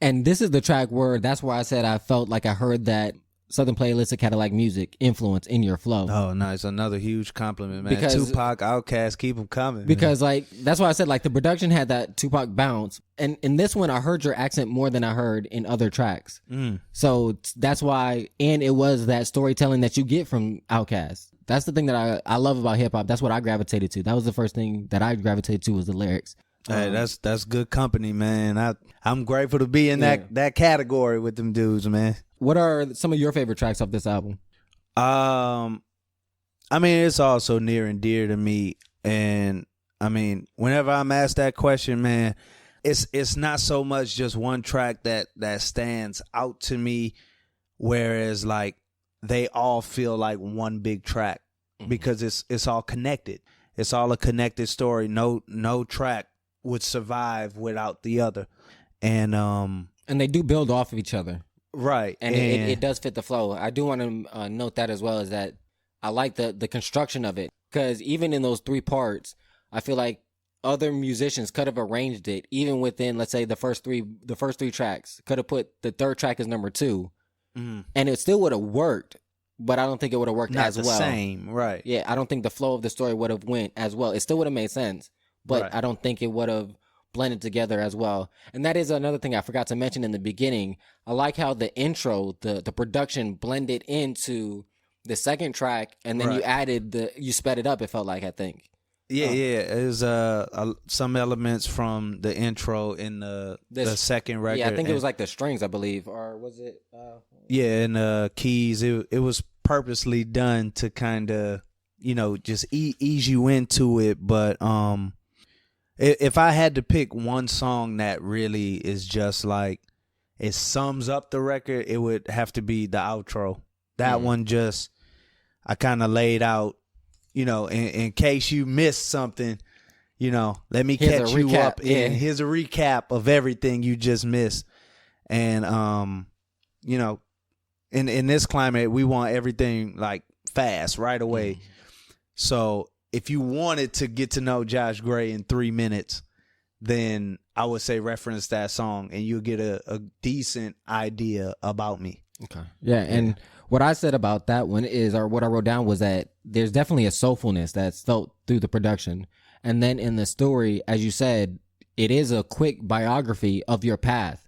And this is the track where that's why I said I felt like I heard that Southern Playlist of Cadillac Music influence in your flow. Oh, nice. Another huge compliment, man. Because- Tupac, Outkast, keep them coming. Because like that's why I said like the production had that Tupac bounce, and in this one I heard your accent more than I heard in other tracks. So that's why, and it was that storytelling that you get from Outkast. That's the thing that I love about hip hop. That's what I gravitated to. That was the first thing that I gravitated to was the lyrics. Hey, that's good company, man. I'm grateful to be in that category with them dudes, man. What are some of your favorite tracks off this album? I mean, it's also near and dear to me, and I mean, whenever I'm asked that question, man, it's not so much just one track that stands out to me, whereas like they all feel like one big track because it's all connected. It's all a connected story. No track would survive without the other, and they do build off of each other. Right. And it does fit the flow. I do want to note that as well, is that I like the construction of it. Because even in those 3 parts, I feel like other musicians could have arranged it, even within, let's say, the first three tracks. Could have put the 3rd track as number 2. And it still would have worked, but I don't think it would have worked Not as the well. same, right. Yeah, I don't think the flow of the story would have went as well. It still would have made sense, but Right. I don't think it would have blended together as well. And that is another thing I forgot to mention in the beginning. I like how the intro, the production blended into the 2nd track, and then Right. you sped it up, it felt like, I think. Yeah. There's some elements from the intro in the 2nd record. Yeah, I think it was like the strings, I believe. Or was it? Yeah, and keys. It was purposely done to kind of, just ease you into it. But if I had to pick one song that really is just like it sums up the record, it would have to be the outro. That one just I kind of laid out, in case you missed something, let me Here's catch a you recap, up. yeah. And here's a recap of everything you just missed. And in this climate, we want everything like fast right away. So if you wanted to get to know Josh Gray in 3 minutes, then I would say reference that song and you'll get a decent idea about me. Okay. Yeah, and what I said about that one is, or what I wrote down was that there's definitely a soulfulness that's felt through the production. And then in the story, as you said, it is a quick biography of your path,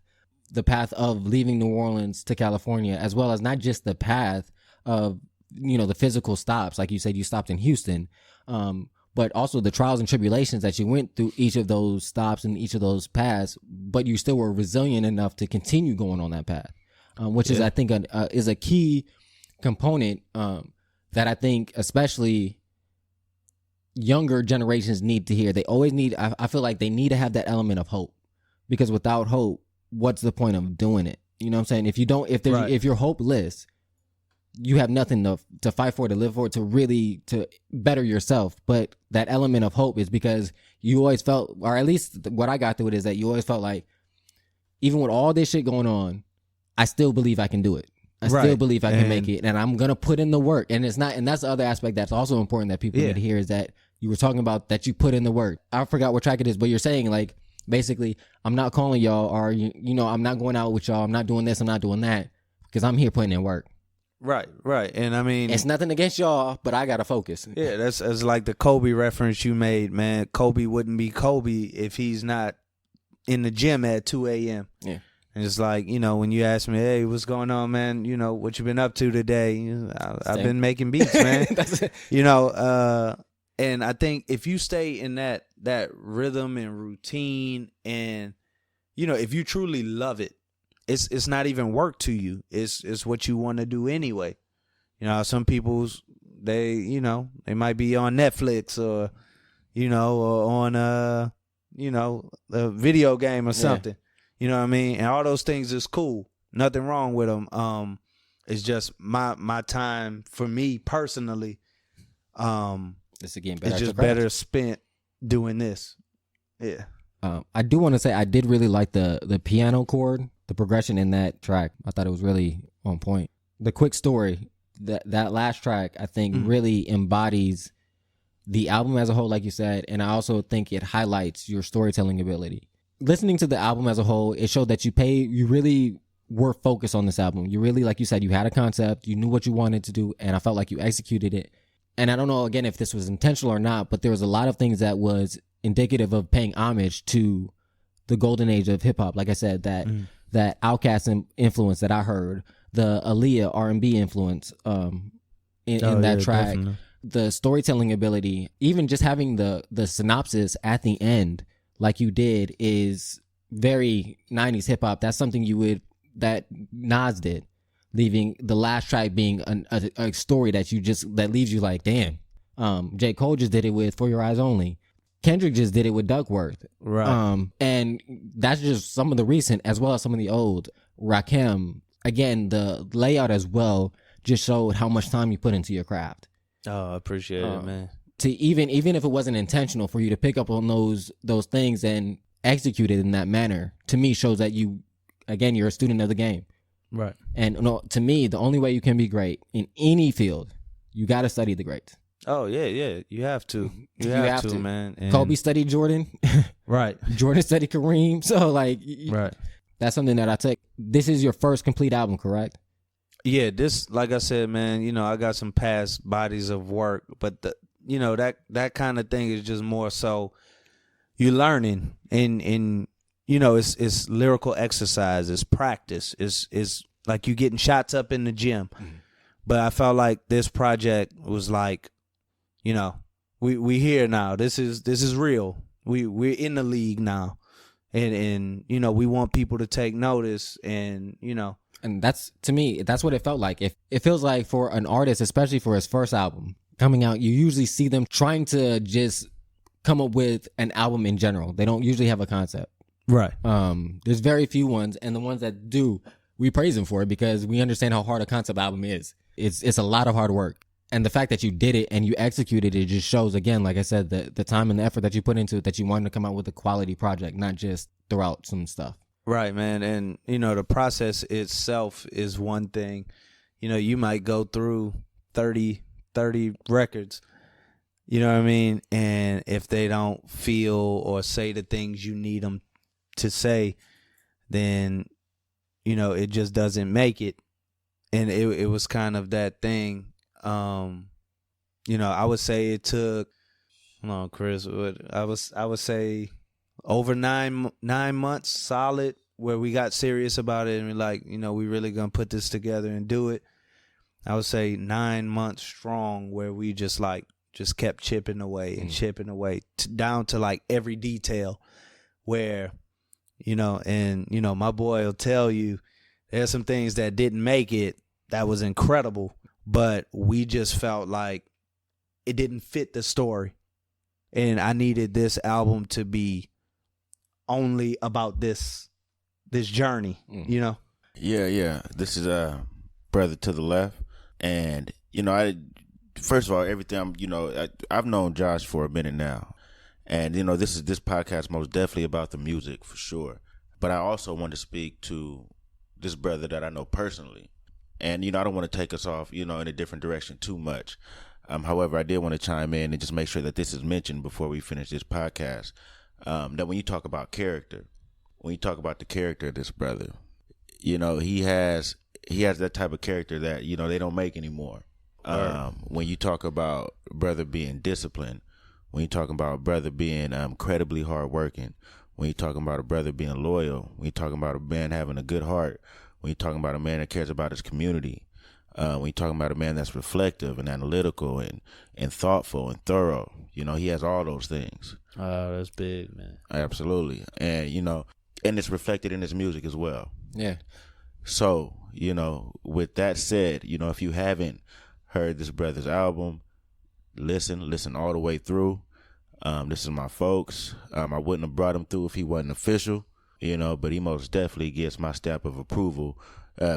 the path of leaving New Orleans to California, as well as not just the path of, the physical stops. Like you said, you stopped in Houston, but also the trials and tribulations that you went through each of those stops and each of those paths, but you still were resilient enough to continue going on that path. Which is, I think, is a key component that I think especially younger generations need to hear. They always need, I feel like they need to have that element of hope, because without hope, what's the point of doing it? You know what I'm saying? If you're hopeless, you have nothing to fight for, to live for, to better yourself. But that element of hope is because you always felt, or at least what I got through it is that you always felt like, even with all this shit going on, I still believe I can do it. I still believe I can make it, and I'm gonna put in the work. And it's not, and that's the other aspect that's also important that people need to hear, is that you were talking about that you put in the work. I forgot what track it is, but you're saying like basically, I'm not calling y'all, or I'm not going out with y'all. I'm not doing this. I'm not doing that, because I'm here putting in work. Right. And I mean, it's nothing against y'all, but I gotta focus. Yeah, that's like the Kobe reference you made, man. Kobe wouldn't be Kobe if he's not in the gym at 2 a.m. Yeah. And it's like, when you ask me, hey, what's going on, man? What you been up to today? I've been making beats, man. That's it. And I think if you stay in that rhythm and routine, and, if you truly love it, it's not even work to you. It's what you want to do anyway. Some people's, they might be on Netflix or, or on, a video game or something. You know what I mean? And all those things is cool. Nothing wrong with them. It's just my time for me personally. It's again better. It's just better spent doing this. Yeah. I do want to say I did really like the piano chord, the progression in that track. I thought it was really on point. The quick story, that last track, I think really embodies the album as a whole, like you said, and I also think it highlights your storytelling ability. Listening to the album as a whole, it showed that you really were focused on this album. You really, like you said, you had a concept, you knew what you wanted to do, and I felt like you executed it. And I don't know, again, if this was intentional or not, but there was a lot of things that was indicative of paying homage to the golden age of hip hop. Like I said, that Outkast influence that I heard, the Aaliyah R&B influence in that track, definitely. The storytelling ability, even just having the synopsis at the end, like you did, is very 90s hip hop. That's something that Nas did, leaving the last track being a story that leaves you like, damn. J. Cole just did it with For Your Eyes Only. Kendrick just did it with Duckworth. Right. And that's just some of the recent as well as some of the old. Rakim, again, the layout as well just showed how much time you put into your craft. Oh, I appreciate it, man. To even if it wasn't intentional for you to pick up on those things and execute it in that manner, to me shows that you're a student of the game. Right. And to me, the only way you can be great in any field, you got to study the greats. Oh, yeah. You have to. You have to, man. And Kobe studied Jordan. Right. Jordan studied Kareem. So, right. That's something that I take. This is your first complete album, correct? Yeah, this, like I said, man, I got some past bodies of work, but that kind of thing is just more so you're learning and it's lyrical exercise, it's practice, it's like you getting shots up in the gym. But I felt like this project was like, we here now. This is real. We're in the league now, and we want people to take notice, and And that's, to me, that's what it felt like. It feels like for an artist, especially for his first album coming out, you usually see them trying to just come up with an album in general. They don't usually have a concept. Right. There's very few ones, and the ones that do, we praise them for it because we understand how hard a concept album is. It's a lot of hard work. And the fact that you did it and you executed it just shows, again, like I said, the time and the effort that you put into it, that you wanted to come out with a quality project, not just throw out some stuff. Right, man. And, the process itself is one thing. You might go through 30 records, you know what I mean? And if they don't feel or say the things you need them to say, then, it just doesn't make it. And it was kind of that thing. I would say it took, hold on, Chris, I would say over 9 months solid, where we got serious about it and we're like, we really gonna put this together and do it. I would say 9 months strong, where we just kept chipping away and chipping away down to like every detail, where, my boy will tell you there's some things that didn't make it that was incredible, but we just felt like it didn't fit the story. And I needed this album to be only about this journey, Yeah. This is Brother to the Left. And, first of all, everything, I've known Josh for a minute now. And, this podcast most definitely about the music for sure. But I also want to speak to this brother that I know personally. And, I don't want to take us off, in a different direction too much. However, I did want to chime in and just make sure that this is mentioned before we finish this podcast. That when you talk about character, when you talk about the character of this brother, he has that type of character that, they don't make anymore. When you talk about brother being disciplined, when you talk about brother being incredibly hardworking, when you're talking about a brother being loyal, when you're talking about a man having a good heart, when you're talking about a man that cares about his community, when you're talking about a man that's reflective and analytical and thoughtful and thorough, he has all those things. Oh, that's big, man. Absolutely. And, and it's reflected in his music as well. Yeah. So, with that said, if you haven't heard this brother's album, listen all the way through. This is my folks. I wouldn't have brought him through if he wasn't official, but he most definitely gets my stamp of approval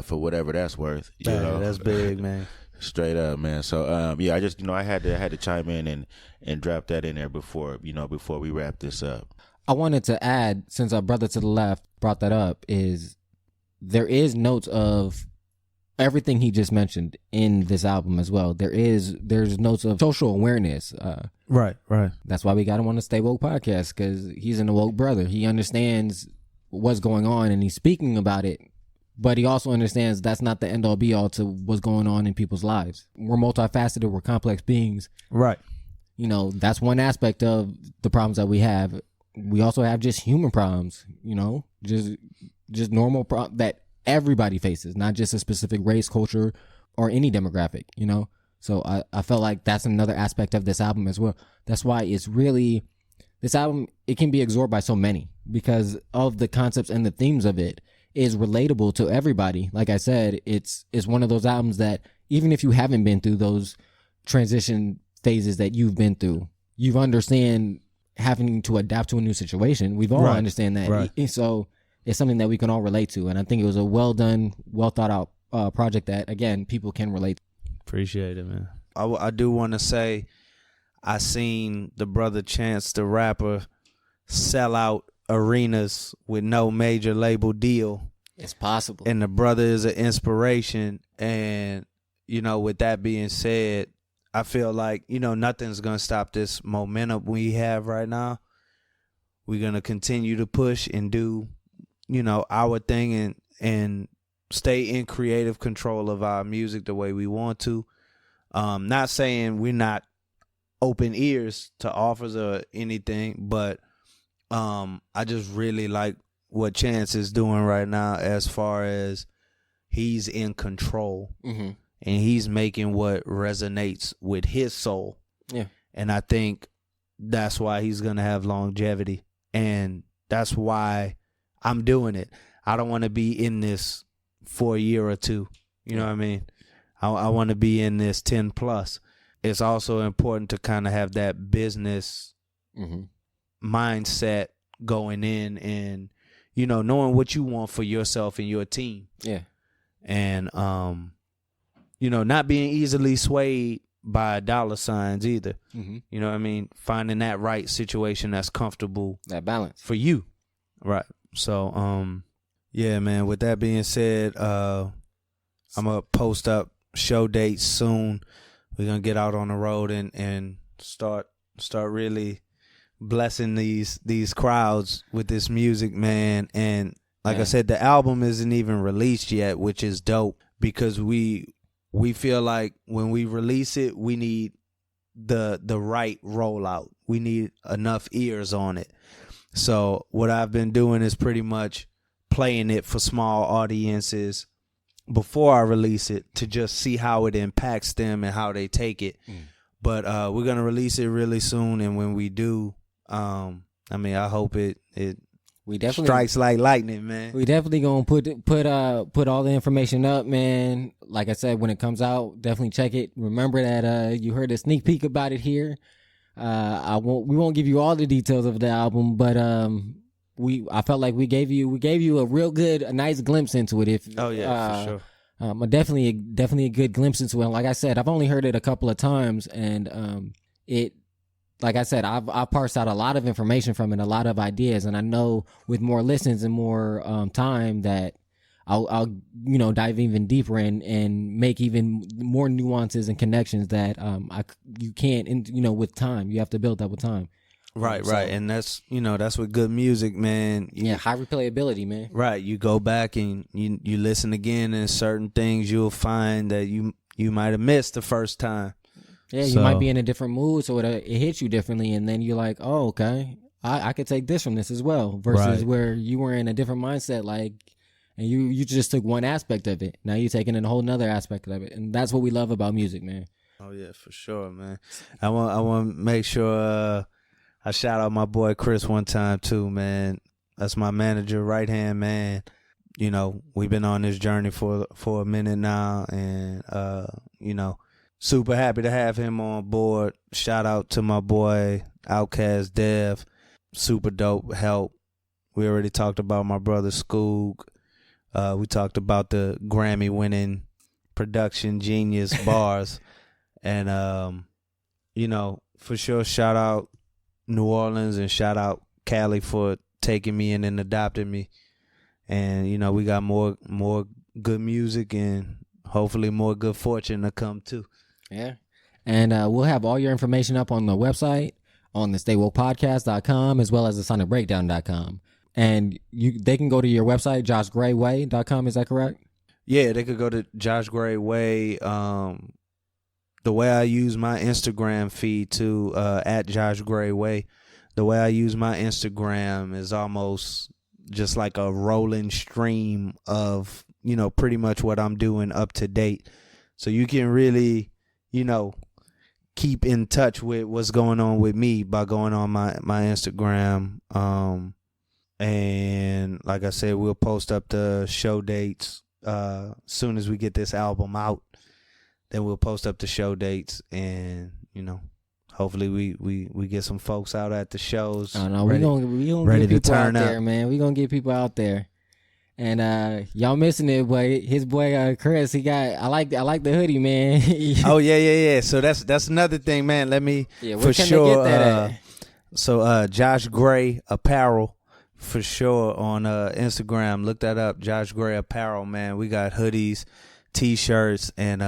for whatever that's worth. That's big, man. Straight up, man. So yeah, I just I had to chime in and drop that in there before we wrap this up. I wanted to add, since our brother to the left brought that up, is there is notes of everything he just mentioned in this album as well. There's notes of social awareness. Right. That's why we got him on the Stay Woke podcast, because he's an awoke brother. He understands what's going on and he's speaking about it, but he also understands that's not the end all be all to what's going on in people's lives. We're multifaceted. We're complex beings. Right. That's one aspect of the problems that we have. We also have just human problems, just normal that everybody faces, not just a specific race, culture, or any demographic, So I felt like that's another aspect of this album as well. That's why it's really, this album, it can be absorbed by so many because of the concepts and the themes of it is relatable to everybody. Like I said, it's one of those albums that even if you haven't been through those transition phases that you've been through, you understand having to adapt to a new situation. We've all understand that. Right. So it's something that we can all relate to. And I think it was a well done, well thought out project that, again, people can relate to. Appreciate it, man. I do want to say I seen the brother Chance the Rapper sell out arenas with no major label deal. It's possible. And the brother is an inspiration. And, with that being said, I feel like, nothing's going to stop this momentum we have right now. We're going to continue to push and do, our thing and stay in creative control of our music the way we want to. Not saying we're not open ears to offers or anything, but I just really like what Chance is doing right now as far as he's in control. Mm-hmm. And he's making what resonates with his soul. Yeah. And I think that's why he's going to have longevity. And that's why I'm doing it. I don't want to be in this for a year or two. You know what I mean? I want to be in this 10 plus. It's also important to kind of have that business mindset going in and, knowing what you want for yourself and your team. Yeah. And, not being easily swayed by dollar signs either. Mm-hmm. You know what I mean? Finding that right situation that's comfortable. That balance. For you. Right. So, yeah, man, with that being said, I'm going to post up show dates soon. We're going to get out on the road and start really blessing these crowds with this music, man. And like I said, the album isn't even released yet, which is dope because we feel like when we release it, we need the right rollout. We need enough ears on it. So what I've been doing is pretty much playing it for small audiences before I release it to just see how it impacts them and how they take it. But we're going to release it really soon. And when we do, I hope it we definitely strikes like lightning, man. We definitely gonna put all the information up, man. Like I said, when it comes out, definitely check it. Remember that you heard a sneak peek about it here. We won't give you all the details of the album, but I felt like we gave you a nice glimpse into it. For sure. Definitely a good glimpse into it. Like I said, I've only heard it a couple of times, and like I said, I've parsed out a lot of information from it, a lot of ideas, and I know with more listens and more time that I'll dive even deeper and make even more nuances and connections that you can't, with time. You have to build that with time. Right, and that's with good music, man. High replayability, man. Right, you go back and you listen again, and certain things you'll find that you might have missed the first time. Yeah, you might be in a different mood, so it hits you differently, and then you're like, oh, okay, I could take this from this as well, versus where you were in a different mindset, like, and you just took one aspect of it. Now you're taking in a whole nother aspect of it, and that's what we love about music, man. Oh yeah, for sure, man. I want to make sure I shout out my boy Chris one time too, man. That's my manager, right hand man. We've been on this journey for a minute now, and super happy to have him on board. Shout out to my boy Outcast Dev. Super dope help. We already talked about my brother Skoog. We talked about the Grammy winning production genius bars. And for sure, shout out New Orleans and shout out Cali for taking me in and adopting me. And we got more good music and hopefully more good fortune to come too. Yeah. And we'll have all your information up on the website on the StayWokePodcast.com as well as the TheSonicBreakdown.com. And they can go to your website, joshgrayway.com. Is that correct? Yeah, they could go to Josh Gray Way. The way I use my Instagram feed too, at Josh Gray Way, the way I use my Instagram is almost just like a rolling stream of, pretty much what I'm doing up to date. So you can really, keep in touch with what's going on with me by going on my Instagram. And like I said, we'll post up the show dates soon as we get this album out. Then we'll post up the show dates, and hopefully we get some folks out at the shows. Oh no, we gonna ready get people to out turn up there, man. We gonna get people out there, and y'all missing it, but his boy Chris, I like the hoodie, man. Oh yeah. So that's another thing, man. Let me where for can sure. they get that at? So Josh Gray Apparel for sure on Instagram. Look that up, Josh Gray Apparel, man. We got hoodies, T-shirts, and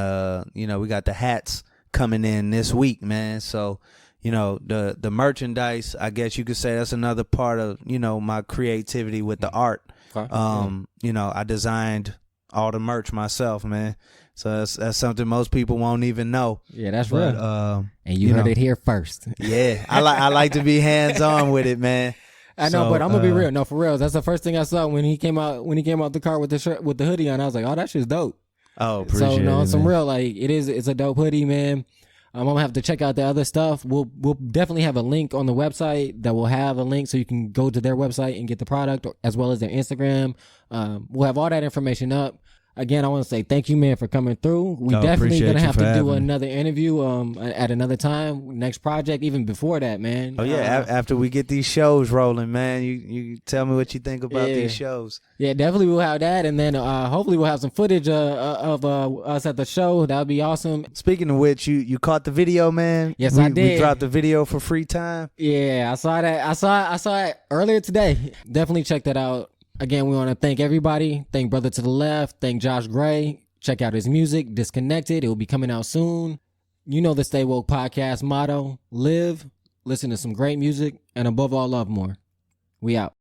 we got the hats coming in this week, man. So the merchandise, I guess you could say that's another part of my creativity with the art. I designed all the merch myself, man. So that's something most people won't even know. Yeah, that's right. And you you heard know. it here first. Yeah, I like to be hands on with it, man. I know, but I'm gonna be real. No, for real. That's the first thing I saw when he came out the car with the shirt with the hoodie on. I was like, oh, that shit's dope. Oh, appreciate so no, it, some man. real it's a dope hoodie, man. I'm gonna have to check out the other stuff. We'll definitely have a link on the website that will have a link so you can go to their website and get the product as well as their Instagram. We'll have all that information up. Again, I want to say thank you, man, for coming through. We definitely appreciate gonna you have for to do having me. another interview at another time, next project, even before that, man. Oh yeah, after we get these shows rolling, man, you tell me what you think about Yeah. these shows. Yeah, definitely we'll have that, and then hopefully we'll have some footage of us at the show. That would be awesome. Speaking of which, you caught the video, man. Yes, I I did. We dropped the video for free time. Yeah, I saw that. I saw it earlier today. Definitely check that out. Again, we want to thank everybody. Thank Brother to the Left. Thank Josh Gray. Check out his music, Disconnected. It will be coming out soon. You know the Stay Woke podcast motto: live, listen to some great music, and above all, love more. We out.